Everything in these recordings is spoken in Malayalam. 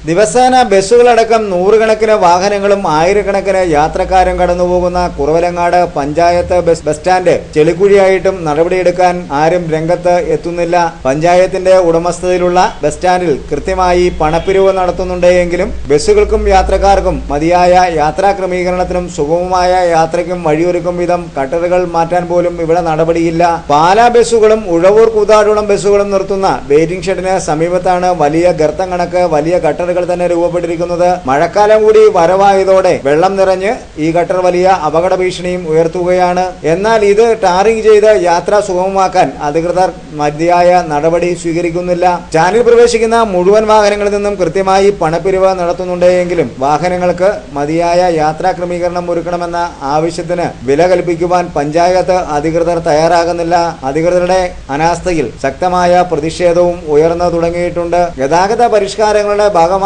ദിവസേന ബസ്സുകളടക്കം നൂറുകണക്കിന് വാഹനങ്ങളും ആയിരക്കണക്കിന് യാത്രക്കാരും കടന്നുപോകുന്ന കുറവലങ്ങാട് പഞ്ചായത്ത് ബസ് സ്റ്റാൻഡ് ചെളിക്കുഴിയായിട്ടും നടപടിയെടുക്കാൻ ആരും രംഗത്ത് എത്തുന്നില്ല. പഞ്ചായത്തിന്റെ ഉടമസ്ഥതയിലുള്ള ബസ് സ്റ്റാൻഡിൽ കൃത്യമായി പണപ്പിരിവ് നടത്തുന്നുണ്ടെങ്കിലും ബസ്സുകൾക്കും യാത്രക്കാർക്കും മതിയായ യാത്രാ ക്രമീകരണത്തിനും സുഗമമായ യാത്രയ്ക്കും വഴിയൊരുക്കും വിധം കട്ടറുകൾ മാറ്റാൻ പോലും ഇവിടെ നടപടിയില്ല. പാലാ ബസ്സുകളും ഉഴവൂർ കൂത്താട്ടുകുളം ബസ്സുകളും നിർത്തുന്ന വെയിറ്റിംഗ് ഷെഡിന് സമീപത്താണ് വലിയ ഗർത്തം കണക്ക് വലിയ കട്ടർ തന്നെ രൂപപ്പെട്ടിരിക്കുന്നത്. മഴക്കാലം കൂടി വരവായതോടെ വെള്ളം നിറഞ്ഞ് ഈ ഗട്ടർ വലിയ അപകട ഭീഷണിയും ഉയർത്തുകയാണ്. എന്നാൽ ഇത് ടാറിംഗ് ചെയ്ത് യാത്ര സുഗമമാക്കാൻ അധികൃതർ മതിയായ നടപടി സ്വീകരിക്കുന്നില്ല. സ്റ്റാൻഡിൽ പ്രവേശിക്കുന്ന മുഴുവൻ വാഹനങ്ങളിൽ നിന്നും കൃത്യമായി പണപ്പിരിവ് നടത്തുന്നുണ്ടെങ്കിലും വാഹനങ്ങൾക്ക് മതിയായ യാത്രാ ക്രമീകരണം ഒരുക്കണമെന്ന ആവശ്യത്തിന് വില കൽപ്പിക്കുവാൻ പഞ്ചായത്ത് അധികൃതർ തയ്യാറാകുന്നില്ല. അധികൃതരുടെ അനാസ്ഥയിൽ ശക്തമായ പ്രതിഷേധവും ഉയർന്നു തുടങ്ങിയിട്ടുണ്ട്. ഗതാഗത പരിഷ്കാരങ്ങളുടെ ഭാഗമായാണ്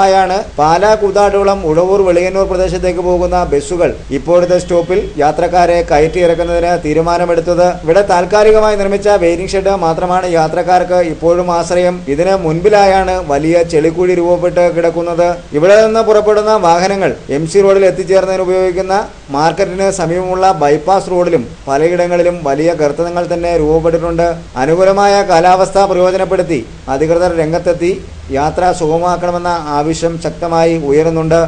പാലാ കൂത്താട്ടുകുളം ഉഴവൂർ വെളിയന്നൂർ പ്രദേശത്തേക്ക് പോകുന്ന ബസ്സുകൾ ഇപ്പോഴത്തെ സ്റ്റോപ്പിൽ യാത്രക്കാരെ കയറ്റിയിറക്കുന്നതിന് തീരുമാനമെടുത്തത്. ഇവിടെ താൽക്കാലികമായി നിർമ്മിച്ച വെയിറ്റിംഗ് ഷെഡ് മാത്രമാണ് യാത്രക്കാർക്ക് ഇപ്പോഴും ആശ്രയം. ഇതിന് മുൻപിലായാണ് വലിയ ചെളിക്കുഴി രൂപപ്പെട്ട് കിടക്കുന്നത്. ഇവിടെ നിന്ന് പുറപ്പെടുന്ന വാഹനങ്ങൾ MC റോഡിൽ എത്തിച്ചേർന്നതിന് ഉപയോഗിക്കുന്ന മാർക്കറ്റിന് സമീപമുള്ള ബൈപ്പാസ് റോഡിലും പലയിടങ്ങളിലും വലിയ ഗർത്തങ്ങൾ തന്നെ രൂപപ്പെട്ടിട്ടുണ്ട്. അനുകൂലമായ കാലാവസ്ഥ പ്രയോജനപ്പെടുത്തി അധികൃതർ രംഗത്തെത്തി യാത്ര സുഗമമാക്കണമെന്ന ആവശ്യം ശക്തമായി ഉയരുന്നുണ്ട്.